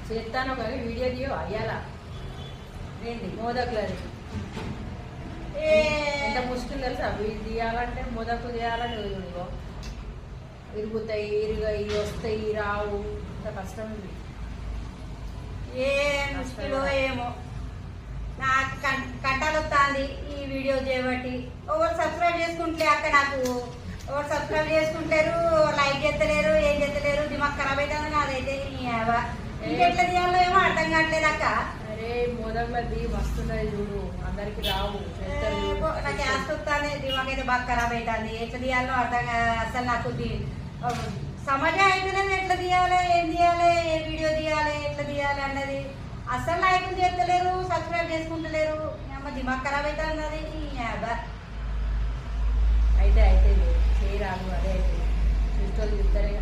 చేస్తాను కానీ వీడియో తీయో అయ్యాలా ఏంటి మోదకులది ఎంత ముష్కిల్ తెలుసా వీళ్ళు తీయాలంటే మొదకు తీయాలని ఇదిగో ఇరుగుతాయి ఇరుగాయి వస్తాయి రావు ఇంత కష్టం ఉంది. ఏ ముష్కిలో ఏమో నాకు కంటాలు వస్తుంది ఈ వీడియో చేయబట్టి. ఎవరు సబ్స్క్రైబ్ చేసుకుంటే అక్క నాకు ఎవరు సబ్స్క్రైబ్ చేసుకుంటారు, లైక్ చేస్తలేరు, ఏం చేస్తలేరు. దిమాగ్ ఖరాబ్ అవుతుంది నాదైతే. ఇంకెట్లా తీయాలో ఏమో అర్థం కావట్లేదు అక్క. అరే మోదకులది వస్తున్నాయి చూడు అందరికి రావు. నాకు యాస్ట్ వస్తుంది, దిమాగ్ అయితే బాగా ఖరాబ్ అవుతుంది. ఎట్లా తీయాలో అర్థం అసలు నాకు సమాజం అవుతుంది. ఎట్లా తీయాలి, ఏం తీయాలి, ఏ వీడియో తీయాలి, ఎట్లా తీయాలి అన్నది అసలు లైక్ చేస్తలేరు, సబ్స్క్రైబ్ చేసుకుంటలేరు. అమ్మ దిమాగ్ ఖరాబ్ అవుతుంది. అది అయితే చేయరాదు అదే అయితే చూస్తారు చెప్తారే.